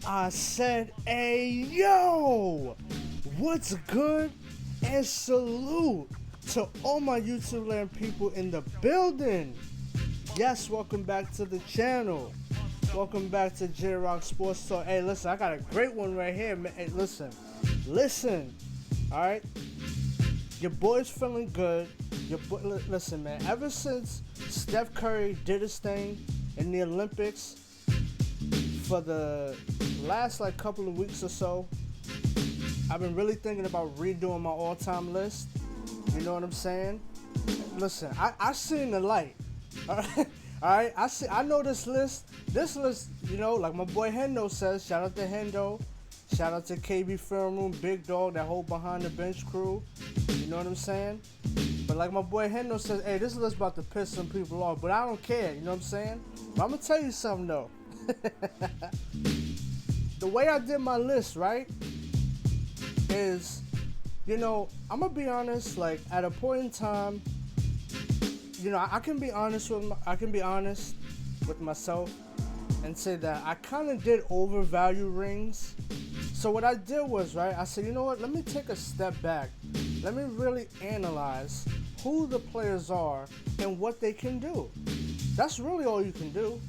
I said, hey, yo, what's good? And salute to all my YouTube land people in the building. Yes, welcome back to the channel. Welcome back to J-Rock Sports Talk. Hey, listen, I got a great one right here, man. Hey, listen. All right, your boy's feeling good. Listen, man. Ever since Steph Curry did his thing in the Olympics for the last couple of weeks or so, I've been really thinking about redoing my all-time list. You know what I'm saying? Listen, I seen the light. All right. I know this list. This list, you know, like my boy Hendo says. Shout out to Hendo. Shout out to KB Film Room, Big Dog, that whole behind the bench crew. You know what I'm saying? But like my boy Hendo says, hey, this list about to piss some people off, but I don't care. You know what I'm saying? But I'm gonna tell you something though. The way I did my list, right, is, you know, I'm gonna be honest. Like at a point in time, you know, I can be honest with myself and say that I kind of did overvalue rings. So what I did was, right, I said, you know what? Let me take a step back. Let me really analyze who the players are and what they can do. That's really all you can do.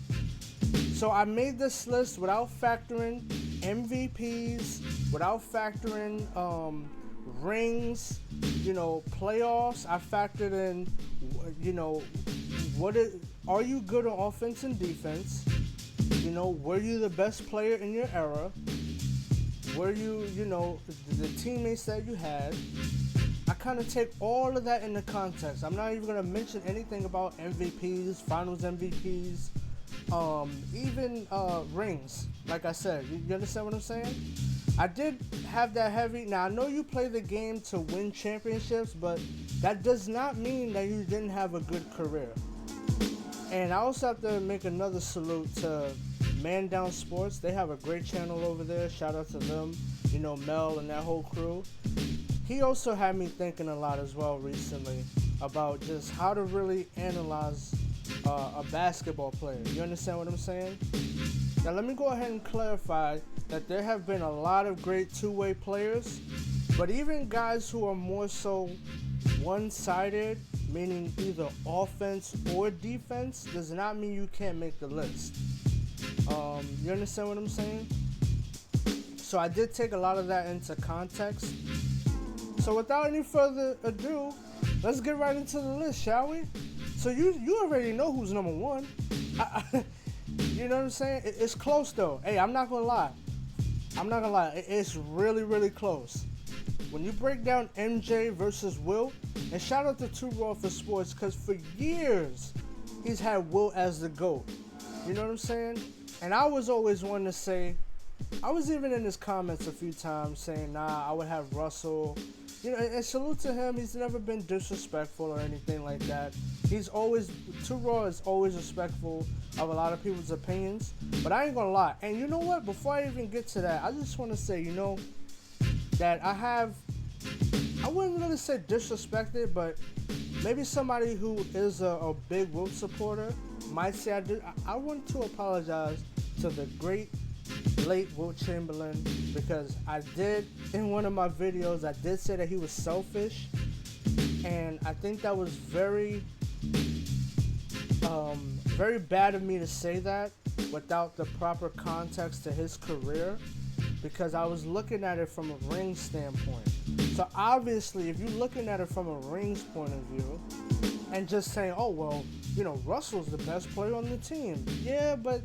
So I made this list without factoring MVPs, without factoring rings, you know, playoffs. I factored in, you know, are you good on offense and defense? You know, were you the best player in your era? Were you, you know, the teammates that you had? I kind of take all of that into context. I'm not even going to mention anything about MVPs, finals MVPs, even rings. Like I said, you understand what I'm saying? I did have that heavy. Now, I know you play the game to win championships, but that does not mean that you didn't have a good career. And I also have to make another salute to Man Down Sports. They have a great channel over there. Shout out to them. You know, Mel and that whole crew. He also had me thinking a lot as well recently about just how to really analyze a basketball player. You understand what I'm saying? Now let me go ahead and clarify that there have been a lot of great two-way players, but even guys who are more so one-sided, meaning either offense or defense, does not mean you can't make the list. You understand what I'm saying? So I did take a lot of that into context. So without any further ado, let's get right into the list, shall we? So you already know who's number one. You know what I'm saying? It's close though. Hey, I'm not gonna lie. It's really, really close. When you break down MJ versus Wilt, and shout out to Too Raw for Sports, because for years he's had Wilt as the GOAT. You know what I'm saying? And I was always one to say, I was even in his comments a few times saying, nah, I would have Russell. You know, and salute to him. He's never been disrespectful or anything like that. He's always, Too Raw is always respectful of a lot of people's opinions. But I ain't gonna lie. And you know what? Before I even get to that, I just want to say, you know, that I wouldn't really say disrespected, but maybe somebody who is a big Wilt supporter might say I want to apologize to the great late Wilt Chamberlain, because I did, in one of my videos, I did say that he was selfish, and I think that was very bad of me to say that without the proper context to his career, because I was looking at it from a ring standpoint. So obviously, if you're looking at it from a rings point of view, and just saying, oh, well, you know, Russell's the best player on the team. Yeah, but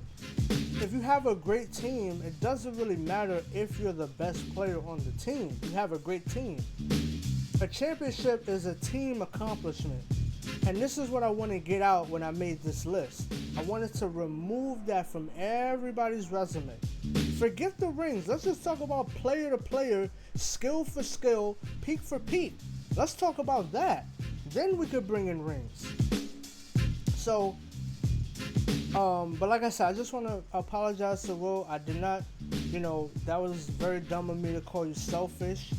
if you have a great team, it doesn't really matter if you're the best player on the team. You have a great team. A championship is a team accomplishment. And this is what I want to get out when I made this list. I wanted to remove that from everybody's resume. Forget the rings. Let's just talk about player to player, skill for skill, peak for peak. Let's talk about that. Then we could bring in rings. So, but like I said, I just want to apologize to Will. I did not, you know, that was very dumb of me to call you selfish.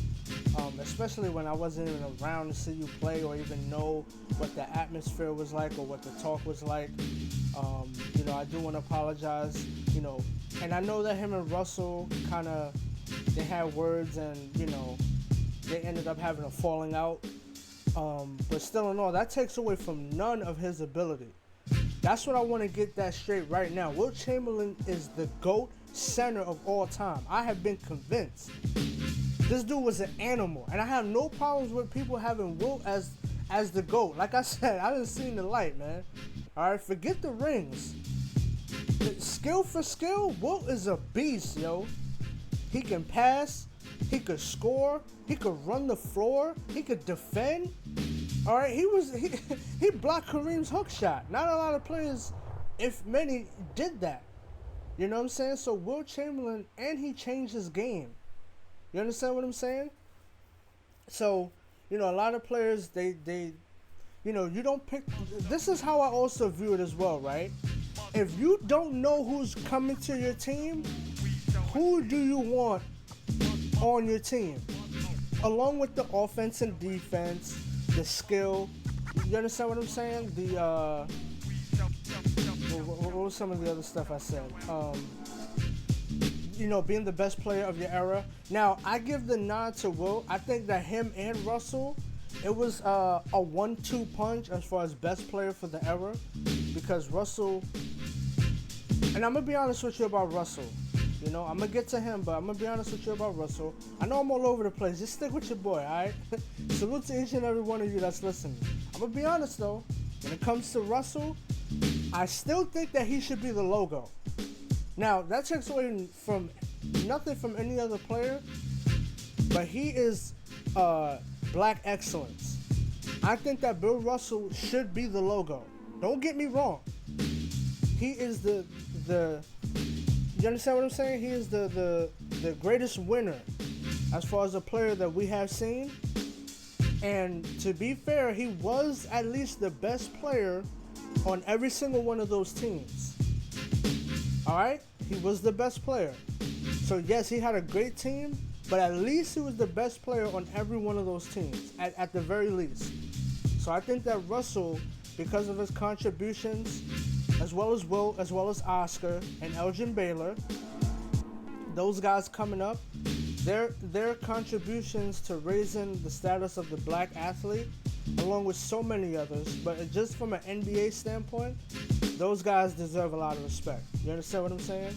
especially when I wasn't even around to see you play or even know what the atmosphere was like or what the talk was like. I do want to apologize, and I know that him and Russell kind of, they had words and, they ended up having a falling out. But still in all, that takes away from none of his ability. That's what I want to get that straight right now. Wilt Chamberlain is the GOAT center of all time. I have been convinced. This dude was an animal. And I have no problems with people having Wilt as the GOAT. Like I said, I didn't see the light, man. Alright, forget the rings. Skill for skill, Wilt is a beast, yo. He can pass, he could score, he could run the floor, he could defend. Alright, he blocked Kareem's hook shot. Not a lot of players, if many, did that. You know what I'm saying? So Wilt Chamberlain, and he changed his game. You understand what I'm saying? So, a lot of players, they you don't pick. This is how I also view it as well, right? If you don't know who's coming to your team, who do you want on your team? Along with the offense and defense, the skill. You understand what I'm saying? What was some of the other stuff I said? Being the best player of your era. Now, I give the nod to Wilt. I think that him and Russell, it was a 1-2 punch as far as best player for the era, because Russell, and I'm going to be honest with you about Russell. I'm going to get to him, but I'm going to be honest with you about Russell. I know I'm all over the place. Just stick with your boy, all right? Salute to each and every one of you that's listening. I'm going to be honest, though. When it comes to Russell, I still think that he should be the logo. Now, that takes away from nothing from any other player, but he is black excellence. I think that Bill Russell should be the logo. Don't get me wrong. He is the you understand what I'm saying? He is the greatest winner as far as a player that we have seen. And to be fair, he was at least the best player on every single one of those teams. Alright? He was the best player. So yes, he had a great team, but at least he was the best player on every one of those teams, at the very least. So I think that Russell, because of his contributions, as well as Wilt, as well as Oscar and Elgin Baylor, those guys coming up, their contributions to raising the status of the black athlete, along with so many others, but just from an NBA standpoint, those guys deserve a lot of respect. You understand what I'm saying?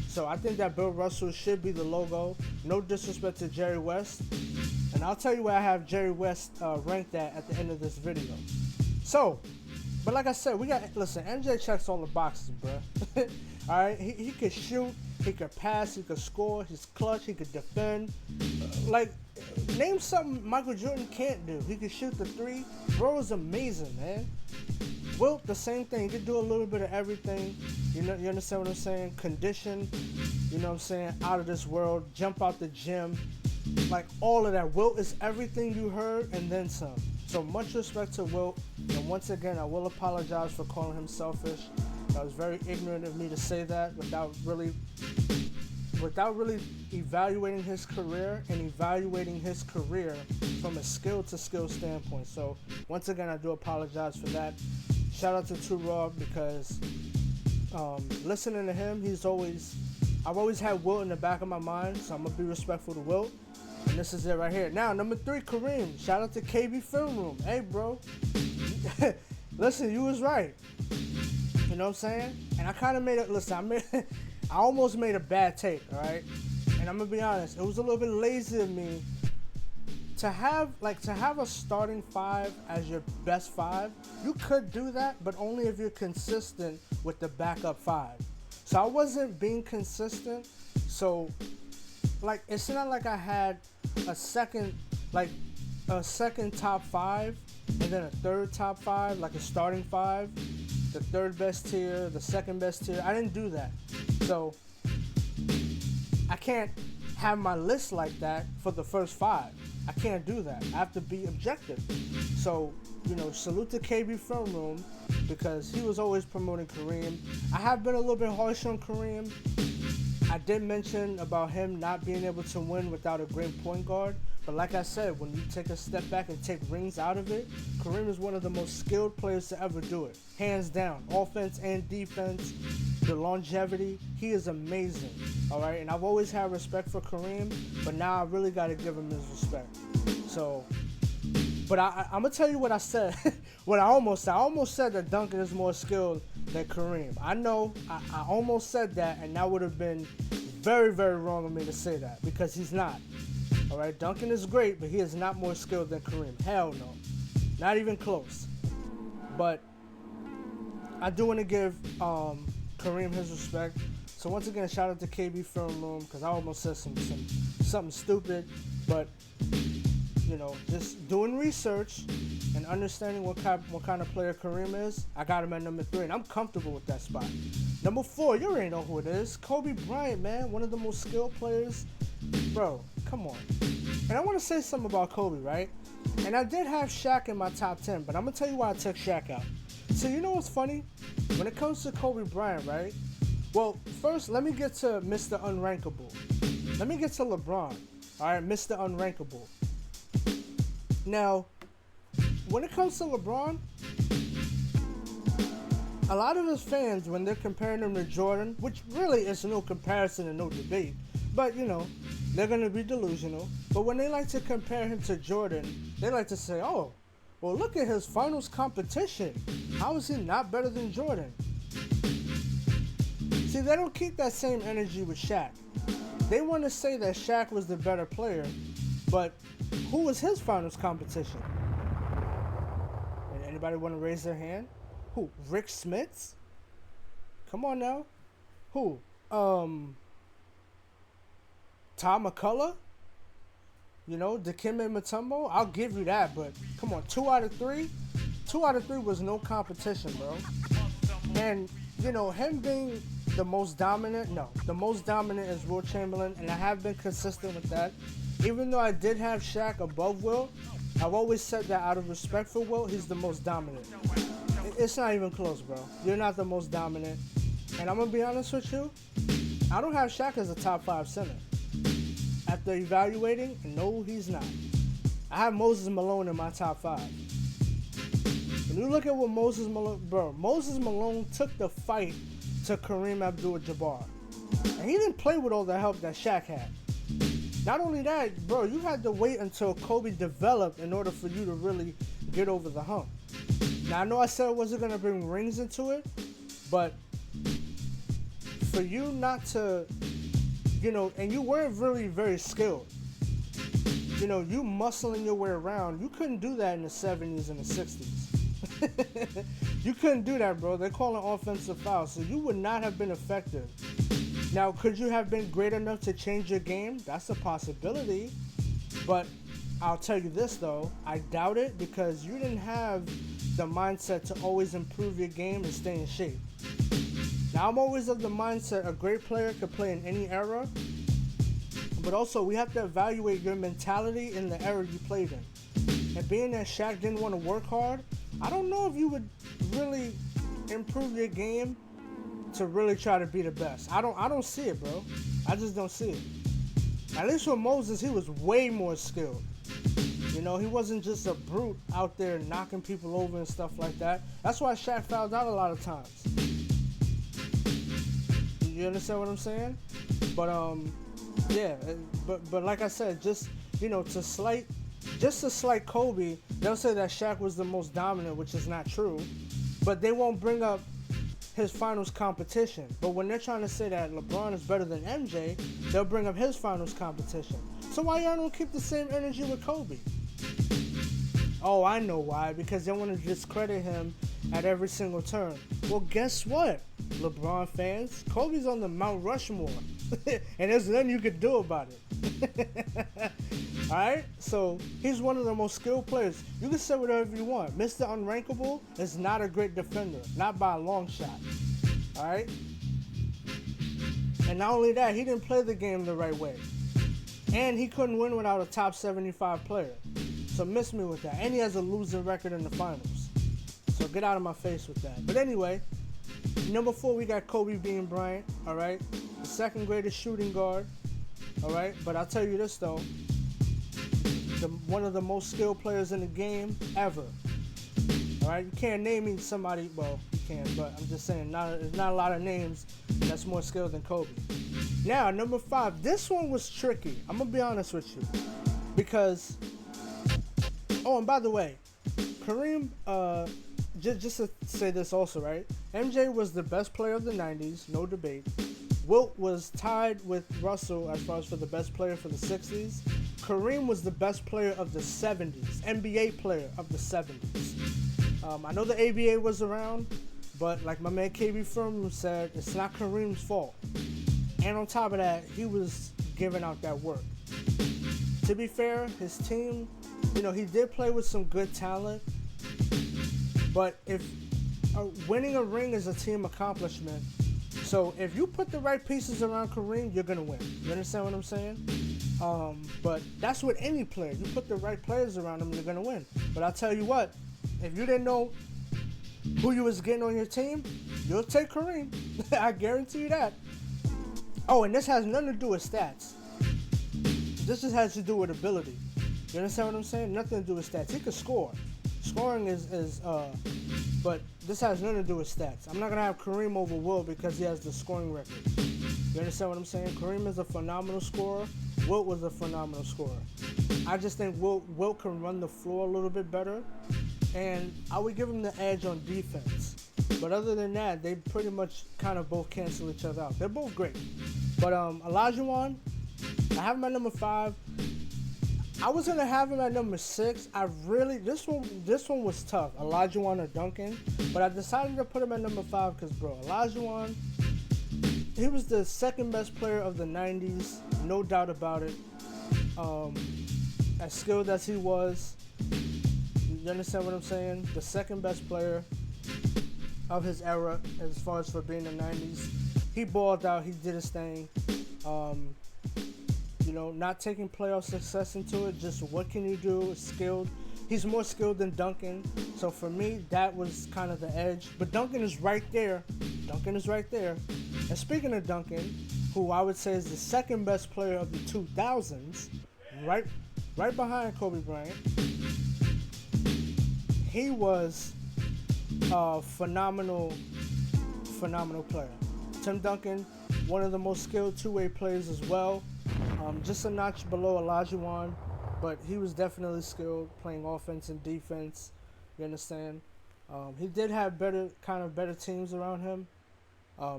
So I think that Bill Russell should be the logo. No disrespect to Jerry West. And I'll tell you where I have Jerry West ranked at the end of this video. So, but like I said, listen, MJ checks all the boxes, bro. Alright, he could shoot, he could pass, he could score, he's clutch, he could defend. Name something Michael Jordan can't do. He could shoot the three. Bro is amazing, man. Wilt, the same thing. He could do a little bit of everything. You understand what I'm saying? Condition, you know what I'm saying? Out of this world. Jump out the gym. Like, all of that. Wilt is everything you heard and then some. So much respect to Wilt. And once again, I will apologize for calling him selfish. That was very ignorant of me to say that without really evaluating his career and evaluating his career from a skill to skill standpoint. So once again, I do apologize for that. Shout out to Too Raw, because listening to him, I've always had Wilt in the back of my mind, so I'm gonna be respectful to Wilt. And this is it right here. Now, number 3, Kareem. Shout out to KB Film Room. Hey, bro. Listen, you was right. You know what I'm saying? And I kind of made it. Listen, I almost made a bad take, all right? And I'm gonna be honest, it was a little bit lazy of me to have a starting 5 as your best 5. You could do that, but only if you're consistent with the backup 5. So I wasn't being consistent. So, it's not like I had a second top 5 and then a third top 5, like a starting 5. The third best tier, the second best tier. I didn't do that. So I can't have my list like that for the first 5. I can't do that. I have to be objective. So, salute to KB Film Room, because he was always promoting Kareem. I have been a little bit harsh on Kareem. I did mention about him not being able to win without a great point guard, But like I said, when you take a step back and take rings out of it, Kareem is one of the most skilled players to ever do it. Hands down. Offense and defense, the longevity, he is amazing. Alright, and I've always had respect for Kareem, but now I really got to give him his respect. So, but I'm going to tell you what I said. What I almost said. I almost said that Duncan is more skilled than Kareem. I know, I almost said that, and that would have been very, very wrong of me to say that, because he's not. Alright, Duncan is great, but he is not more skilled than Kareem. Hell no. Not even close. But I do want to give Kareem his respect. So once again, shout out to KB Film Room, because I almost said something stupid. But, you know, just doing research and understanding what kind of player Kareem is, I got him at number 3, and I'm comfortable with that spot. Number 4, you already know who it is. Kobe Bryant, man. One of the most skilled players. Bro, come on. And I want to say something about Kobe, right? And I did have Shaq in my top 10, but I'm going to tell you why I took Shaq out. So you know what's funny? When it comes to Kobe Bryant, right? Well, first, let me get to Mr. Unrankable. Let me get to LeBron. All right, Mr. Unrankable. Now, when it comes to LeBron, a lot of his fans, when they're comparing him to Jordan, which really is no comparison and no debate, but, you know, they're going to be delusional. But when they like to compare him to Jordan, they like to say, oh, well, look at his finals competition. How is he not better than Jordan? See, they don't keep that same energy with Shaq. They want to say that Shaq was the better player, but who was his finals competition? Anybody want to raise their hand? Who? Rick Smits? Come on now. Who? Tom McCullough? You know, Dikembe Mutombo? I'll give you that, but come on, 2 out of 3? 2 out of 3 was no competition, bro. And, you know, him being the most dominant, no. The most dominant is Wilt Chamberlain, and I have been consistent with that. Even though I did have Shaq above Wilt, I've always said that out of respect for Wilt, he's the most dominant. It's not even close, bro. You're not the most dominant. And I'm going to be honest with you, I don't have Shaq as a top 5 center. After evaluating, no, he's not. I have Moses Malone in my top 5. When you look at what Moses Malone took the fight to Kareem Abdul-Jabbar. And he didn't play with all the help that Shaq had. Not only that, bro, you had to wait until Kobe developed in order for you to really get over the hump. Now, I know I said I wasn't going to bring rings into it, but for you not to, you know, and you weren't really very skilled. You know, you muscling your way around, you couldn't do that in the 70s and the 60s. You couldn't do that, bro. They're calling offensive fouls, so you would not have been effective. Now, could you have been great enough to change your game? That's a possibility. But I'll tell you this, though. I doubt it, because you didn't have the mindset to always improve your game and stay in shape. Now, I'm always of the mindset a great player could play in any era. But also, we have to evaluate your mentality in the era you played in. And being that Shaq didn't want to work hard, I don't know if you would really improve your game to really try to be the best. I don't see it, bro. I just don't see it. At least with Moses, he was way more skilled. You know, he wasn't just a brute out there knocking people over and stuff like that. That's why Shaq fouled out a lot of times. You understand what I'm saying? But yeah. But like I said, just, you know, to slight Kobe, they'll say that Shaq was the most dominant, which is not true. But they won't bring up his finals competition. But when they're trying to say that LeBron is better than MJ, they'll bring up his finals competition. So why y'all don't keep the same energy with Kobe? Oh, I know why. Because they want to discredit him at every single turn. Well, guess what, LeBron fans? Kobe's on the Mount Rushmore. And there's nothing you could do about it. Alright? So, he's one of the most skilled players. You can say whatever you want. Mr. Unrankable is not a great defender. Not by a long shot. Alright? And not only that, he didn't play the game the right way. And he couldn't win without a top 75 player. So miss me with that. And he has a losing record in the finals. So get out of my face with that. But anyway, number 4, we got Kobe Bean Bryant. Alright? The second greatest shooting guard. Alright? But I'll tell you this though. one of the most skilled players in the game ever. All right, you can't name me somebody. Well, you can, but I'm just saying, there's not a lot of names that's more skilled than Kobe. Now, number 5. This one was tricky. I'm gonna be honest with you, because. Oh, and by the way, Kareem. Just to say this also, right? MJ was the best player of the 90s, no debate. Wilt was tied with Russell as far as for the best player for the 60s. Kareem was the best player of the 70s, NBA player of the 70s. I know the ABA was around, but like my man KB Furman said, it's not Kareem's fault. And on top of that, he was giving out that work. To be fair, his team, he did play with some good talent. But if winning a ring is a team accomplishment, so if you put the right pieces around Kareem, you're gonna win. You understand what I'm saying? But that's with any player. You put the right players around them, you're gonna win. But I'll tell you what, if you didn't know who you was getting on your team, you'll take Kareem. I guarantee you that. Oh, and this has nothing to do with stats. This just has to do with ability. You understand what I'm saying? Nothing to do with stats. He could score. Scoring but this has nothing to do with stats. I'm not going to have Kareem over Wilt because he has the scoring record. You understand what I'm saying? Kareem is a phenomenal scorer. Wilt was a phenomenal scorer. I just think Wilt can run the floor a little bit better, and I would give him the edge on defense. But other than that, they pretty much kind of both cancel each other out. They're both great. But Olajuwon, I have him at number 5. I was gonna have him at number 6. This one was tough, Olajuwon or Duncan, but I decided to put him at number 5 because, bro, Olajuwon, he was the second best player of the 90s, no doubt about it. As skilled as he was, you understand what I'm saying? The second best player of his era as far as for being the 90s. He balled out. He did his thing. Not taking playoff success into it, just what can you do, skilled. He's more skilled than Duncan. So for me, that was kind of the edge. But Duncan is right there. And speaking of Duncan, who I would say is the second best player of the 2000s, right behind Kobe Bryant, he was a phenomenal player. Tim Duncan, one of the most skilled two-way players as well. Just a notch below Olajuwon, but he was definitely skilled playing offense and defense. You understand? He did have better teams around him,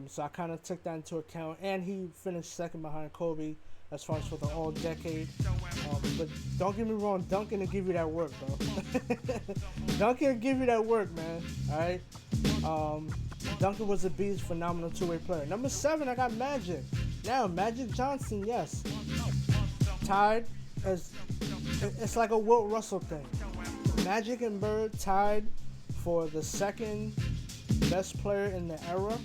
so I kind of took that into account. And he finished second behind Kobe as far as for the all-decade. But don't get me wrong, Duncan will give you that work, bro. Duncan will give you that work, man. All right. Duncan was a beast, phenomenal two-way player. Number 7, I got Magic. Now, Magic Johnson, yes. Tied it's like a Wilt Russell thing. Magic and Bird tied for the second best player in the era.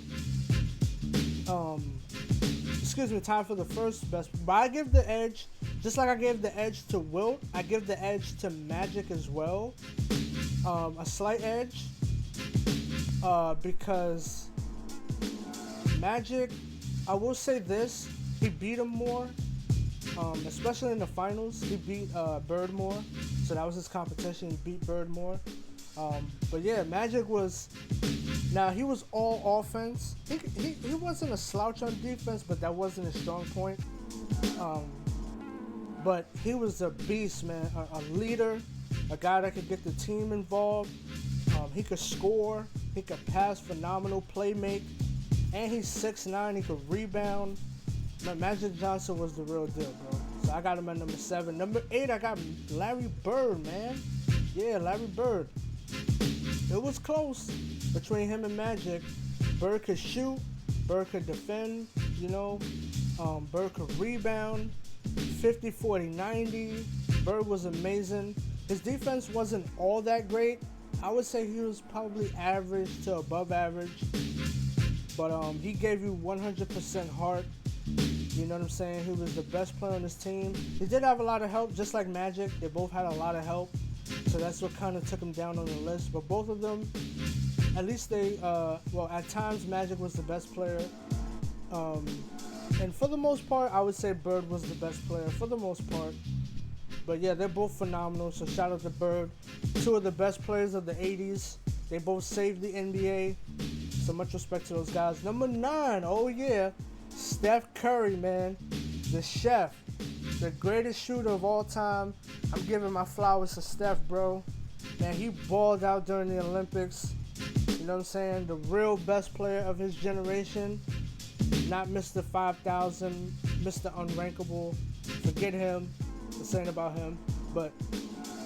Tied for the first best. But I give the edge, just like I gave the edge to Wilt, I give the edge to Magic as well. A slight edge. Because Magic, I will say this, he beat him more, especially in the finals. He beat Bird more, so that was his competition. He beat Bird more. But yeah, Magic was, now he was all offense. He wasn't a slouch on defense, but that wasn't his strong point. But he was a beast, man, a leader, a guy that could get the team involved. He could score, he could pass, phenomenal play make, and he's 6'9", he could rebound. Magic Johnson was the real deal, bro. So I got him at number 7. Number 8, I got Larry Bird, man. Yeah, Larry Bird. It was close between him and Magic. Bird could shoot, Bird could defend, Bird could rebound, 50, 40, 90. Bird was amazing. His defense wasn't all that great. I would say he was probably average to above average. But he gave you 100% heart. You know what I'm saying? He was the best player on his team. He did have a lot of help, just like Magic. They both had a lot of help. So that's what kind of took him down on the list. But both of them, at least at times Magic was the best player. And for the most part, I would say Bird was the best player for the most part. But yeah, they're both phenomenal. So shout out to Bird. Two of the best players of the 80s. They both saved the NBA. So much respect to those guys. Number 9, oh yeah, Steph Curry, man. The chef. The greatest shooter of all time. I'm giving my flowers to Steph, bro. Man, he balled out during the Olympics. You know what I'm saying? The real best player of his generation. Not Mr. 5000, Mr. Unrankable. Forget him. This ain't about him. But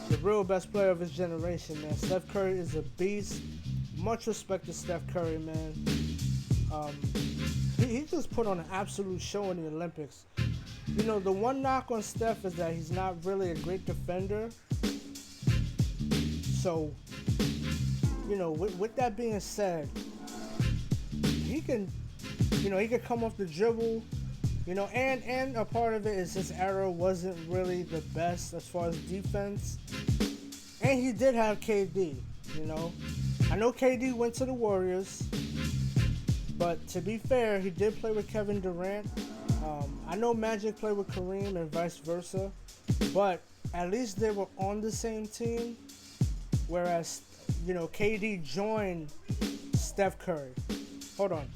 the real best player of his generation, man. Steph Curry is a beast. Much respect to Steph Curry, man. He just put on an absolute show in the Olympics. You know, the one knock on Steph is that he's not really a great defender. So, you know, with that being said, he can come off the dribble, you know, and a part of it is his era wasn't really the best as far as defense. And he did have KD, you know. I know KD went to the Warriors, but to be fair, he did play with Kevin Durant. I know Magic played with Kareem and vice versa, but at least they were on the same team, whereas, you know, KD joined Steph Curry. Hold on.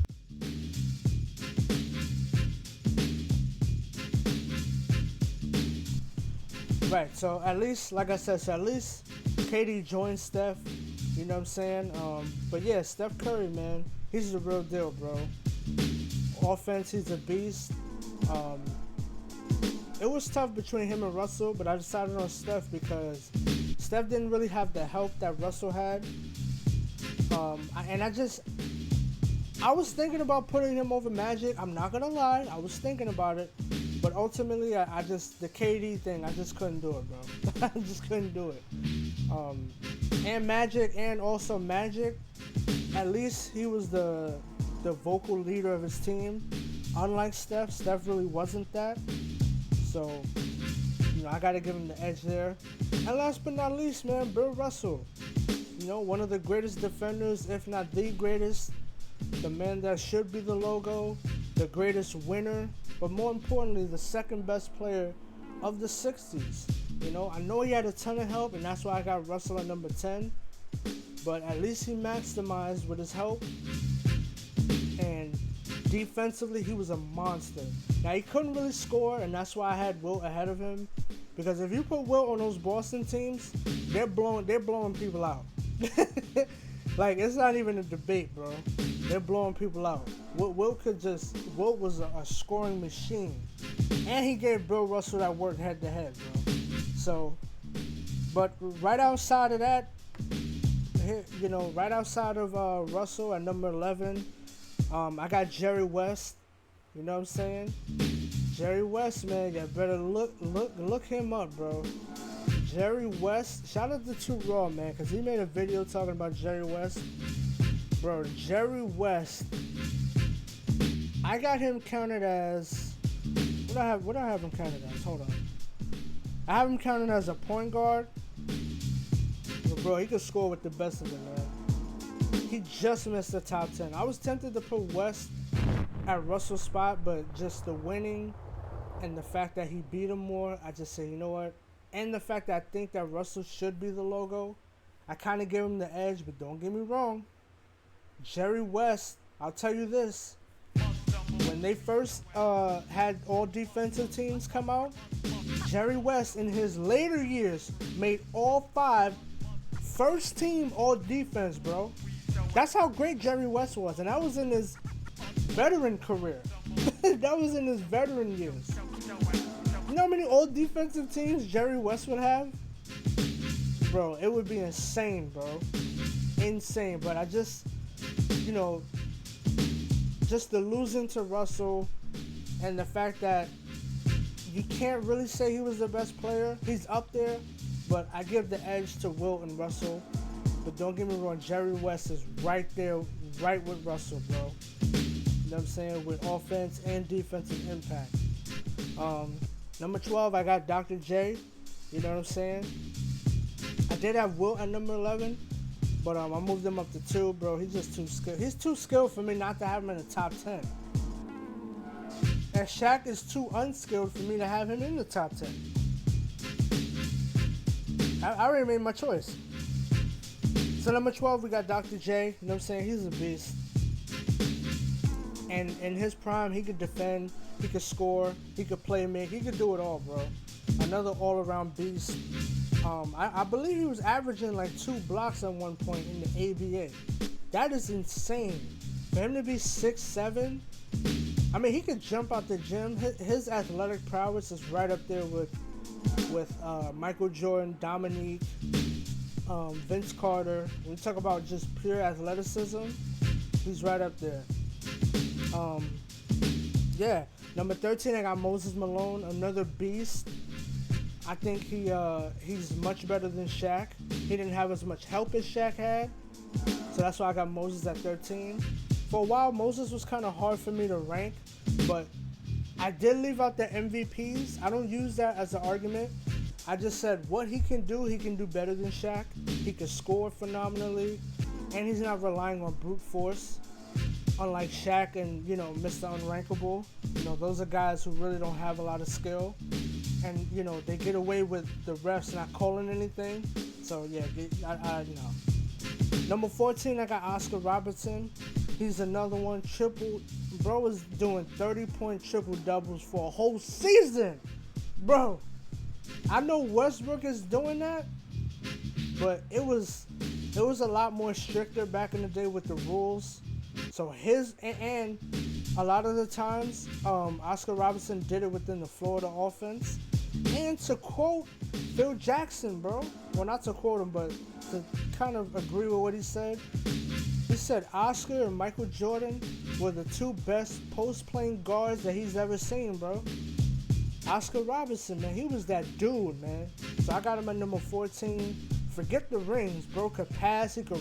Right, so at least, like I said, at least KD joined Steph, you know what I'm saying? But yeah, Steph Curry, man, he's the real deal, bro. Offense, he's a beast. It was tough between him and Russell, but I decided on Steph because Steph didn't really have the help that Russell had. I was thinking about putting him over Magic. I'm not gonna lie, I was thinking about it. But ultimately, the KD thing, I just couldn't do it, bro. I just couldn't do it. And Magic, at least he was the vocal leader of his team. Unlike Steph really wasn't that. So, you know, I gotta give him the edge there. And last but not least, man, Bill Russell. You know, one of the greatest defenders, if not the greatest. The man that should be the logo, the greatest winner, but more importantly, the second best player of the 60s. You know, I know he had a ton of help, and that's why I got Russell at number 10, but at least he maximized with his help, and defensively, he was a monster. Now, he couldn't really score, and that's why I had Wilt ahead of him, because if you put Wilt on those Boston teams, they're blowing people out. Like, it's not even a debate, bro. They're blowing people out. Wilt was a scoring machine. And he gave Bill Russell that work head to head, bro. So, but right outside of that, you know, right outside of Russell at number 11, I got Jerry West. You know what I'm saying? Jerry West, man, you better look him up, bro. Jerry West, shout out to Too Raw, man, because he made a video talking about Jerry West. Bro, Jerry West, I got him counted as, what do I have him counted as? Hold on. I have him counted as a point guard. But bro, he could score with the best of them, man. He just missed the top 10. I was tempted to put West at Russell's spot, but just the winning and the fact that he beat him more, I just say, you know what? And the fact that I think that Russell should be the logo, I kind of give him the edge, but don't get me wrong. Jerry West, I'll tell you this. When they first had all defensive teams come out, Jerry West in his later years made all 5 first team all defense, bro. That's how great Jerry West was. And that was in his veteran career. That was in his veteran years. You know how many all defensive teams Jerry West would have? Bro, it would be insane, bro. Insane. But I just, you know, just the losing to Russell and the fact that you can't really say he was the best player. He's up there, but I give the edge to Wilt and Russell. But don't get me wrong, Jerry West is right there, right with Russell, bro. You know what I'm saying? With offense and defensive impact. Number 12, I got Dr. J. You know what I'm saying? I did have Wilt at number 11, but I moved him up to 2, bro. He's just too skilled. He's too skilled for me not to have him in the top 10. And Shaq is too unskilled for me to have him in the top 10. I already made my choice. So number 12, we got Dr. J. You know what I'm saying? He's a beast. And in his prime, he could defend, he could score, he could play make, he could do it all, bro. Another all-around beast. I believe he was averaging like 2 blocks at one point in the ABA. That is insane. For him to be 6'7", I mean, he could jump out the gym. His athletic prowess is right up there with Michael Jordan, Dominique, Vince Carter. When we talk about just pure athleticism, he's right up there. Yeah. Number 13, I got Moses Malone, another beast. I think he's much better than Shaq. He didn't have as much help as Shaq had, so that's why I got Moses at 13. For a while, Moses was kind of hard for me to rank, but I did leave out the MVPs. I don't use that as an argument. I just said what he can do better than Shaq. He can score phenomenally, and he's not relying on brute force, unlike Shaq and, you know, Mr. Unrankable. You know, those are guys who really don't have a lot of skill, and, you know, they get away with the refs not calling anything. So yeah, I know. Number 14, I got Oscar Robertson. He's another one. Bro was doing 30-point triple doubles for a whole season, bro. I know Westbrook is doing that, but it was a lot more stricter back in the day with the rules. So and a lot of the times, Oscar Robertson did it within the Florida offense. And to quote Phil Jackson, bro, well, not to quote him, but to kind of agree with what he said. He said Oscar and Michael Jordan were the 2 best post-playing guards that he's ever seen, bro. Oscar Robertson, man, he was that dude, man. So I got him at number 14. Forget the rings, bro. Could pass, he could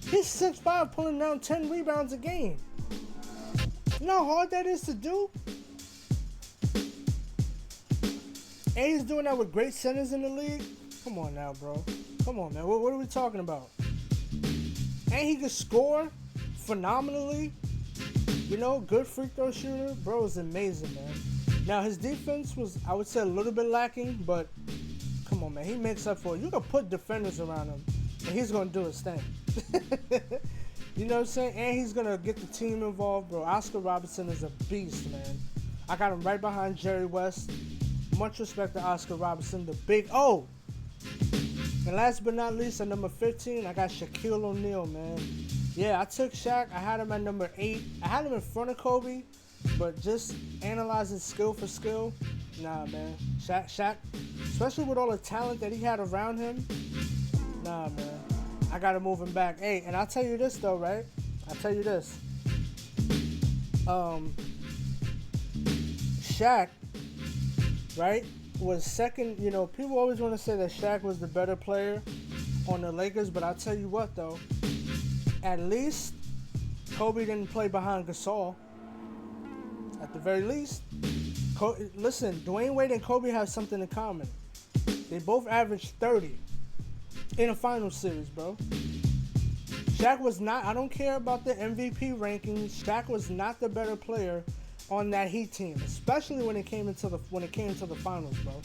he's 6'5", pulling down 10 rebounds a game. You know how hard that is to do? And he's doing that with great centers in the league? Come on now, bro. Come on, man. What are we talking about? And he could score phenomenally. You know, good free throw shooter. Bro is amazing, man. Now, his defense was, I would say, a little bit lacking, but come on, man. He makes up for it. You can put defenders around him, and he's going to do his thing. You know what I'm saying? And he's going to get the team involved, bro. Oscar Robertson is a beast, man. I got him right behind Jerry West. Much respect to Oscar Robertson, the big O. And last but not least, at number 15, I got Shaquille O'Neal, man. Yeah, I took Shaq. I had him at number 8. I had him in front of Kobe, but just analyzing skill for skill, nah, man. Shaq, especially with all the talent that he had around him, nah, man. I got to move him back. Hey, and I'll tell you this, though, right? I'll tell you this. Shaq, right, was second. You know, people always want to say that Shaq was the better player on the Lakers, but I'll tell you what, though. At least Kobe didn't play behind Gasol. At the very least. Listen, Dwayne Wade and Kobe have something in common. They both averaged 30 in a final series, bro. Shaq was not, I don't care about the MVP rankings, Shaq was not the better player on that Heat team, especially when it came into the finals, bro.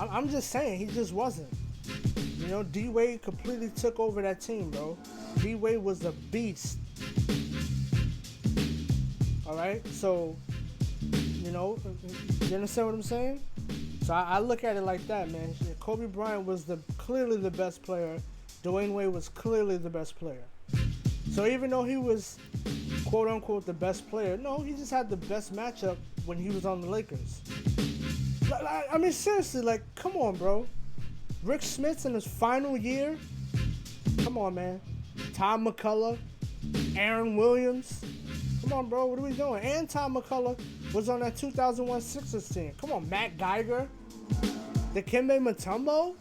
I'm just saying, he just wasn't. You know, D-Wade completely took over that team, bro. D-Wade was a beast. Alright, so, you know, you understand what I'm saying? So I look at it like that, man. Kobe Bryant was clearly the best player. Dwayne Wade was clearly the best player. So even though he was, quote unquote, the best player, no, he just had the best matchup when he was on the Lakers. I mean, seriously, like, come on, bro. Rick Smith's in his final year. Come on, man. Tom McCullough, Aaron Williams. Come on, bro. What are we doing? And Tom McCullough was on that 2001 Sixers team. Come on, Matt Geiger, Dikembe Mutombo.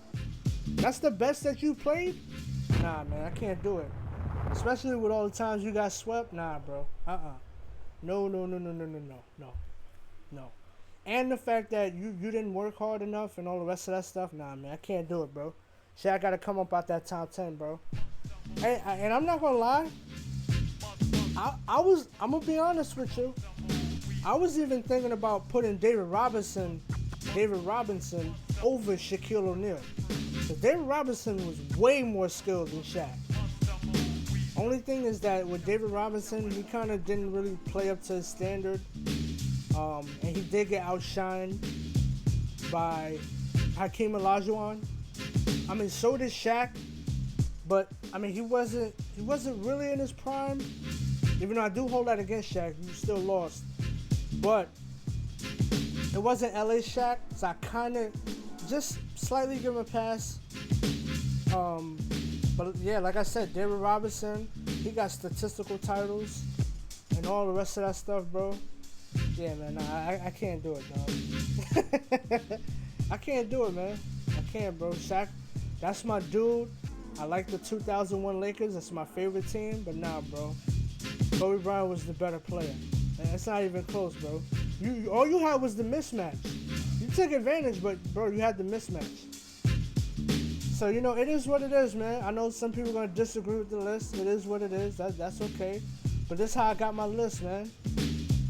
That's the best that you played? Nah, man, I can't do it. Especially with all the times you got swept. Nah, bro. No. And the fact that you didn't work hard enough and all the rest of that stuff. Nah, man, I can't do it, bro. Shaq got to come up out that top 10, bro. And I'm not going to lie. I'm going to be honest with you. I was even thinking about putting David Robinson David Robinson over Shaquille O'Neal. Because David Robinson was way more skilled than Shaq. Only thing is that with David Robinson, he kind of didn't really play up to his standard. And he did get outshined by Hakeem Olajuwon. I mean, so did Shaq. But I mean, he wasn't really in his prime. Even though I do hold that against Shaq, he still lost. But it wasn't LA Shaq, so I kind of just slightly give him a pass. But yeah, like I said, David Robinson, he got statistical titles and all the rest of that stuff, bro. Yeah, man, I can't do it, dog. I can't do it, man. I can't, bro. Shaq, that's my dude. I like the 2001 Lakers. That's my favorite team. But nah, bro. Kobe Bryant was the better player. And it's not even close, bro. All you had was the mismatch. You took advantage, but, bro, you had the mismatch. So, you know, it is what it is, man. I know some people are going to disagree with the list. It is what it is. That's okay. But this is how I got my list, man.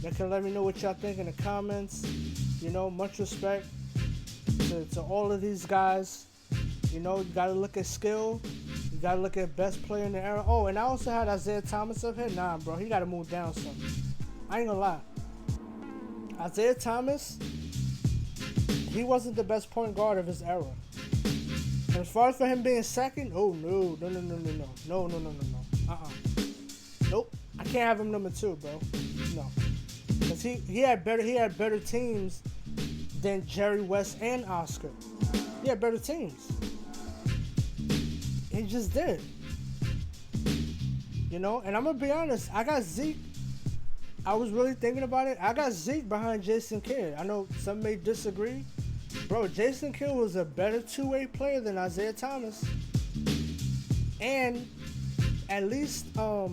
You can let me know what y'all think in the comments. You know, much respect to all of these guys. You know, you got to look at skill. You got to look at best player in the era. Oh, and I also had Isaiah Thomas up here. Nah, bro, he got to move down some. I ain't going to lie. Isaiah Thomas, he wasn't the best point guard of his era. And as far as for him being second, oh, no. Nope. I can't have him number 2, bro. No. Because he had better teams than Jerry West and Oscar. He had better teams. He just did. You know, and I'm going to be honest, I got Zeke. I was really thinking about it. I got Zeke behind Jason Kidd. I know some may disagree. Bro, Jason Kidd was a better two-way player than Isaiah Thomas. And at least, I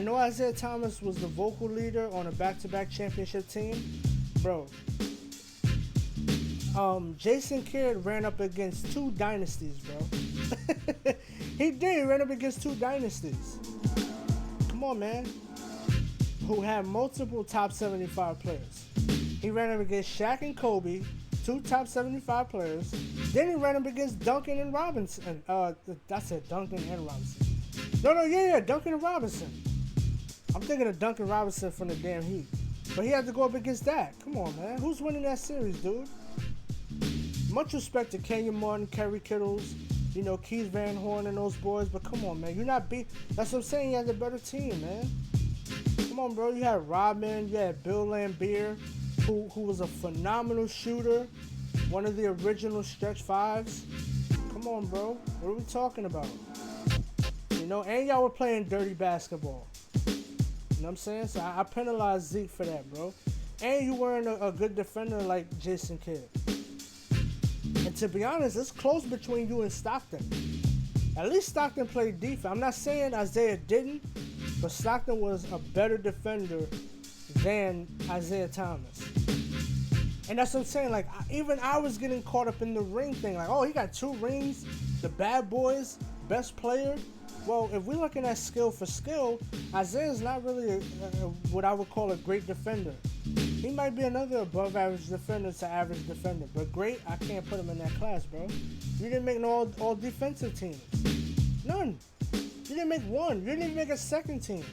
know Isaiah Thomas was the vocal leader on a back-to-back championship team. Bro, Jason Kidd ran up against 2 dynasties, bro. He did. Ran up against 2 dynasties. Come on, man. Who had multiple top 75 players. He ran up against Shaq and Kobe, 2 top 75 players. Then he ran up against Duncan and Robinson. That's it, Duncan and Robinson. No, Duncan and Robinson. I'm thinking of Duncan Robinson from the damn Heat. But he had to go up against that. Come on, man. Who's winning that series, dude? Much respect to Kenyon Martin, Kerry Kittles, you know, Keith Van Horn and those boys. But come on, man. You're not beat. That's what I'm saying. You had a better team, man. Come on, bro. You had Rodman. You had Bill Laimbeer, who was a phenomenal shooter. One of the original stretch fives. Come on, bro. What are we talking about? You know, and y'all were playing dirty basketball. You know what I'm saying? So I penalized Zeke for that, bro. And you weren't a good defender like Jason Kidd. And to be honest, it's close between you and Stockton. At least Stockton played defense. I'm not saying Isaiah didn't, but Stockton was a better defender than Isaiah Thomas. And that's what I'm saying. Like, even I was getting caught up in the ring thing. Like, oh, he got 2 rings. The bad boys, best player. Well, if we're looking at skill for skill, Isaiah's not really what I would call a great defender. He might be another above average defender to average defender. But great, I can't put him in that class, bro. You didn't make no all defensive teams. None. You didn't make one. You didn't even make a second team.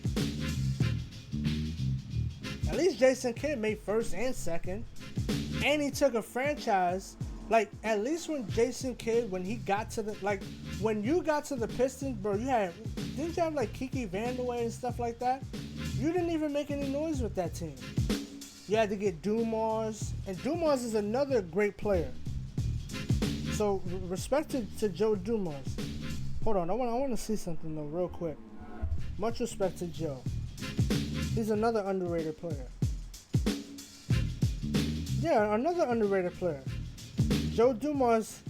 At least Jason Kidd made first and second. And he took a franchise. Like, at least when Jason Kidd, when he got to the, like, when you got to the Pistons, bro, didn't you have, like, Kiki Vandeweghe and stuff like that? You didn't even make any noise with that team. You had to get Dumars, and Dumars is another great player. So, respect to Joe Dumars. Hold on, I want to see something, though, real quick. Much respect to Joe. He's another underrated player. Yeah, another underrated player. Joe Dumars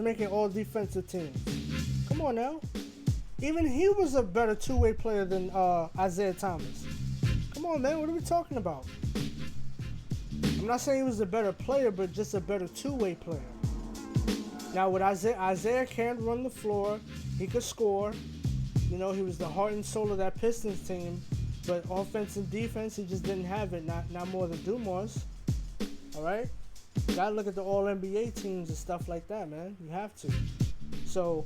making all defensive teams. Come on now. Even he was a better two-way player than Isaiah Thomas. Come on, man. What are we talking about? I'm not saying he was a better player, but just a better two-way player. Now, with Isaiah can run the floor. He could score. You know, he was the heart and soul of that Pistons team. But offense and defense, he just didn't have it. Not more than Dumars. All right? You gotta look at the All NBA teams and stuff like that, man. You have to. So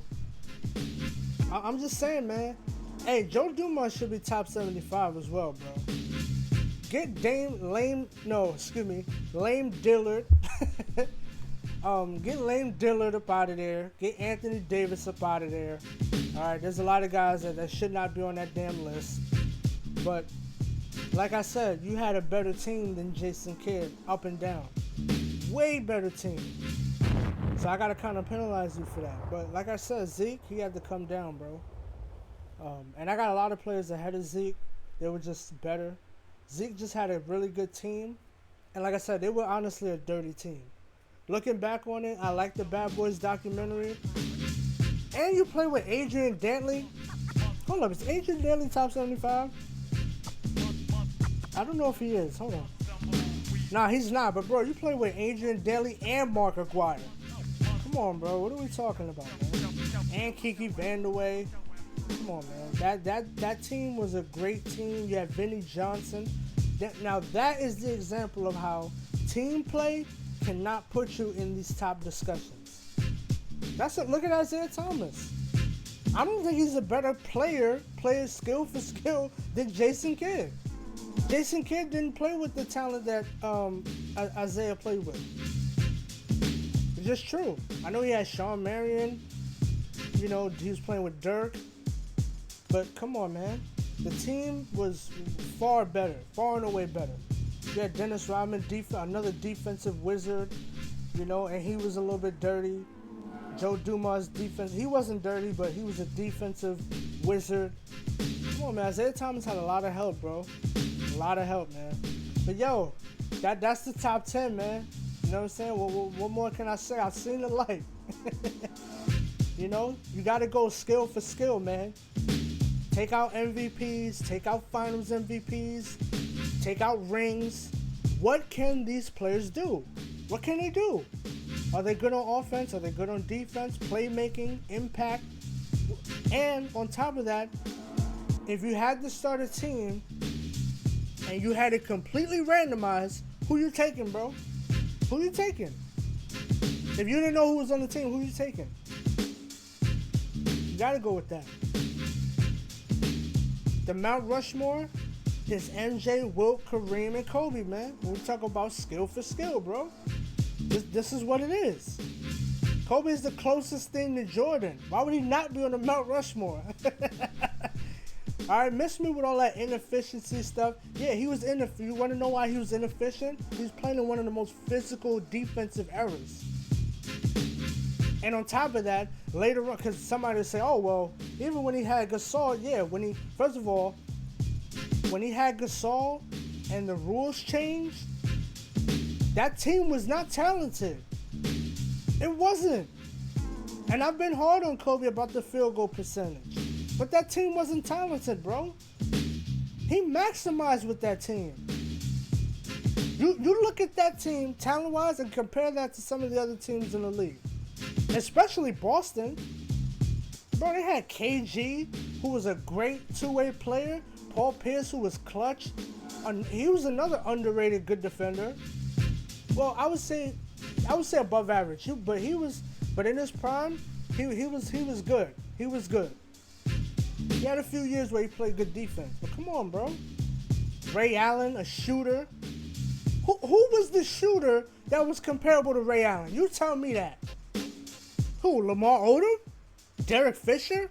I'm just saying, man. Hey, Joe Dumars should be top 75 as well, bro. Get Lame Dillard. Get Lame Dillard up out of there. Get Anthony Davis up out of there. All right, there's a lot of guys that should not be on that damn list. But like I said, you had a better team than Jason Kidd, up and down. Way better team. So I gotta kind of penalize you for that. But like I said, Zeke, he had to come down, bro. And I got a lot of players ahead of Zeke. They were just better. Zeke just had a really good team. And like I said, they were honestly a dirty team. Looking back on it, I like the Bad Boys documentary. And you play with Adrian Dantley. Hold up, is Adrian Dantley top 75? I don't know if he is. Hold on. Nah, he's not. But, bro, you play with Adrian Dantley and Mark Aguirre. Come on, bro. What are we talking about, man? And Kiki Vandeweghe. Come on, man. That team was a great team. You had Vinnie Johnson. Now, that is the example of how team play cannot put you in these top discussions. Look at Isaiah Thomas. I don't think he's a better player skill for skill, than Jason Kidd. Jason Kidd didn't play with the talent that Isaiah played with. It's just true. I know he had Sean Marion. You know, he was playing with Dirk. But come on, man. The team was far better, far and away better. You had Dennis Rodman, another defensive wizard, you know, and he was a little bit dirty. Joe Dumars' defense, he wasn't dirty, but he was a defensive wizard. Come on, man. Isaiah Thomas had a lot of help, bro. A lot of help, man. But, yo, that's the top 10, man. You know what I'm saying? What more can I say? I've seen the light. You know? You got to go skill for skill, man. Take out MVPs. Take out finals MVPs. Take out rings. What can these players do? What can they do? Are they good on offense? Are they good on defense? Playmaking, impact. And on top of that, if you had to start a team and you had it completely randomized, who you taking, bro? Who you taking? If you didn't know who was on the team, who you taking? You gotta go with that. The Mount Rushmore is MJ, Wilt, Kareem, and Kobe, man. When we talk about skill for skill, bro. This is what it is. Kobe is the closest thing to Jordan. Why would he not be on the Mount Rushmore? All right, miss me with all that inefficiency stuff. Yeah, he was inefficient. You want to know why he was inefficient? He was playing in one of the most physical defensive eras. And on top of that, later on, because somebody would say, oh, well, even when he had Gasol, yeah, first of all, when he had Gasol and the rules changed, that team was not talented. It wasn't. And I've been hard on Kobe about the field goal percentage. But that team wasn't talented, bro. He maximized with that team. You look at that team talent-wise and compare that to some of the other teams in the league. Especially Boston. Bro, they had KG, who was a great two-way player. Paul Pierce, who was clutch. He was another underrated good defender. Well, I would say above average. But in his prime, he was good. He was good. He had a few years where he played good defense. But come on, bro. Ray Allen, a shooter. Who was the shooter that was comparable to Ray Allen? You tell me that. Who? Lamar Odom? Derek Fisher?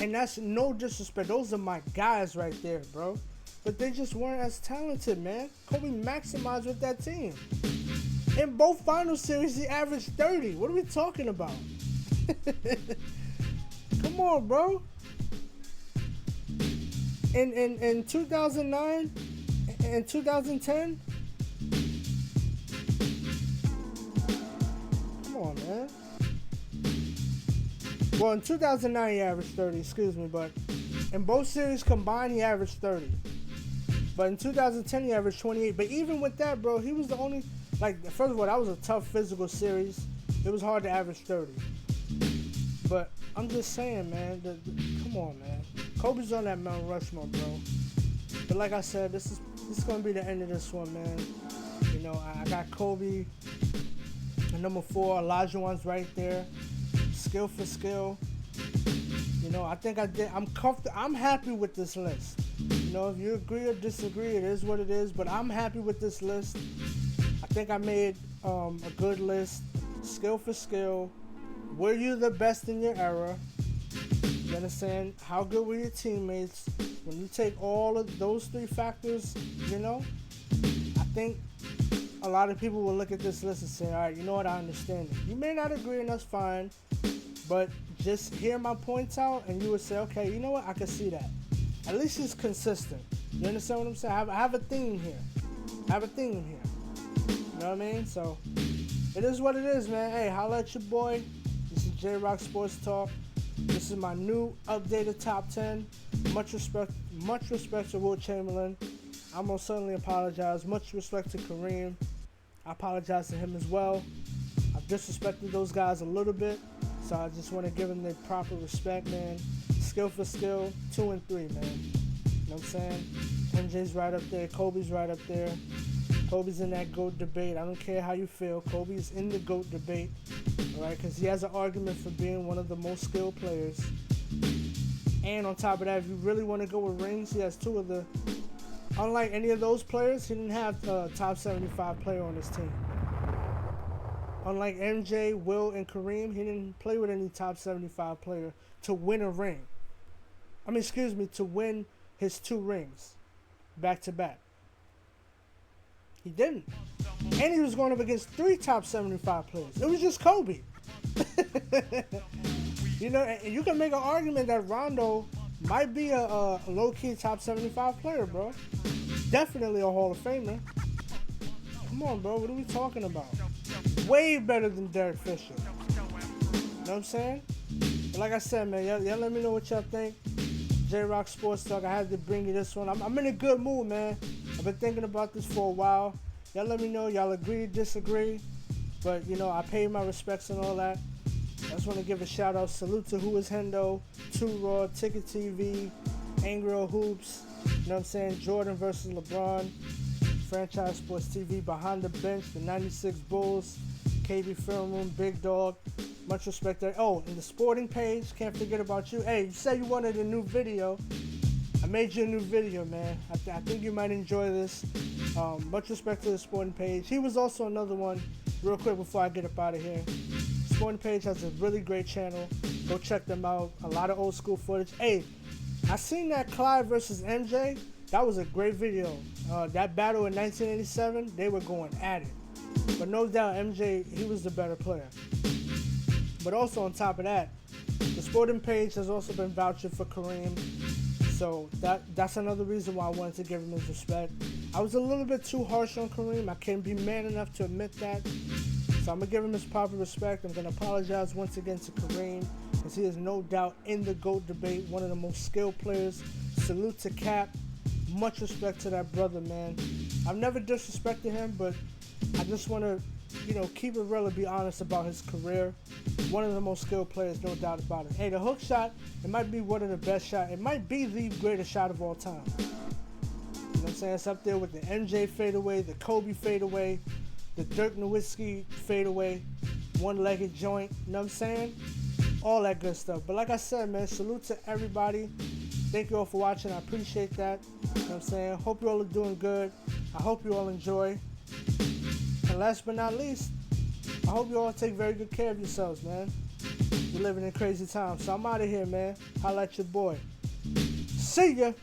And that's no disrespect. Those are my guys right there, bro. But they just weren't as talented, man. Kobe maximized with that team. In both final series, he averaged 30. What are we talking about? Come on, bro. In 2009 and 2010? Come on, man. Well, in 2009, he averaged 30, excuse me, but in both series combined, he averaged 30. But in 2010, he averaged 28. But even with that, bro, he was the only, first of all, that was a tough physical series. It was hard to average 30. But I'm just saying, man, come on, man. Kobe's on that Mount Rushmore, bro. But like I said, this is going to be the end of this one, man. You know, I got Kobe number 4, Olajuwon's right there. Skill for skill. You know, I think I did. I'm comfortable. I'm happy with this list. You know, if you agree or disagree, it is what it is. But I'm happy with this list. I think I made a good list. Skill for skill. Were you the best in your era? You understand? How good were your teammates? When you take all of those 3 factors, you know, I think a lot of people will look at this list and say, all right, you know what, I understand it. You may not agree, and that's fine, but just hear my points out, and you would say, okay, you know what, I can see that. At least it's consistent. You understand what I'm saying? I have a theme here. You know what I mean? So, it is what it is, man. Hey, holla at your boy. This is J-Rock Sports Talk. This is my new updated top 10. Much respect to Will Chamberlain. I most certainly apologize. Much respect to Kareem. I apologize to him as well. I've disrespected those guys a little bit, so I just want to give them their proper respect, man. Skill for skill, 2 and 3, man. You know what I'm saying? MJ's right up there. Kobe's right up there. Kobe's in that GOAT debate. I don't care how you feel. Kobe's in the GOAT debate, all right? Because he has an argument for being one of the most skilled players. And on top of that, if you really want to go with rings, he has 2 of the... Unlike any of those players, he didn't have a top 75 player on his team. Unlike MJ, Will, and Kareem, he didn't play with any top 75 player to win a ring. To win his 2 rings back to back. He didn't. And he was going up against 3 top 75 players. It was just Kobe. You know, and you can make an argument that Rondo might be a low-key top 75 player, bro. Definitely a Hall of Famer. Come on, bro. What are we talking about? Way better than Derek Fisher. You know what I'm saying? But like I said, man, y'all let me know what y'all think. J-Rock Sports Talk. I had to bring you this one. I'm in a good mood, man. I've been thinking about this for a while. Y'all let me know. Y'all agree, disagree. But, you know, I pay my respects and all that. I just want to give a shout out. Salute to Who Is Hendo, 2 Raw, Ticket TV, Angry Hoops. You know what I'm saying? Jordan versus LeBron. Franchise Sports TV, Behind the Bench, the 96 Bulls, KB Film Room, Big Dog. Much respect there. Oh, and the sporting page. Can't forget about you. Hey, you said you wanted a new video. I made you a new video, man. I think you might enjoy this. Much respect to the sporting page. He was also another one, real quick before I get up out of here. Sporting page has a really great channel. Go check them out. A lot of old school footage. Hey, I seen that Clyde versus MJ. That was a great video. That battle in 1987, they were going at it. But no doubt, MJ, he was the better player. But also on top of that, the sporting page has also been vouching for Kareem. So that's another reason why I wanted to give him his respect. I was a little bit too harsh on Kareem. I can't be man enough to admit that. So I'm going to give him his proper respect. I'm going to apologize once again to Kareem, because he is no doubt in the GOAT debate, one of the most skilled players. Salute to Cap. Much respect to that brother, man. I've never disrespected him, but I just want to, you know, keep it real and be honest about his career. One of the most skilled players, no doubt about it. Hey, the hook shot, it might be one of the best shots. It might be the greatest shot of all time. You know what I'm saying? It's up there with the MJ fadeaway, the Kobe fadeaway, the Dirk Nowitzki fadeaway, one-legged joint. You know what I'm saying? All that good stuff. But like I said, man, salute to everybody. Thank you all for watching. I appreciate that. You know what I'm saying? Hope you all are doing good. I hope you all enjoy. And last but not least, I hope you all take very good care of yourselves, man. We're living in crazy times. So I'm out of here, man. Holla at your boy. See ya.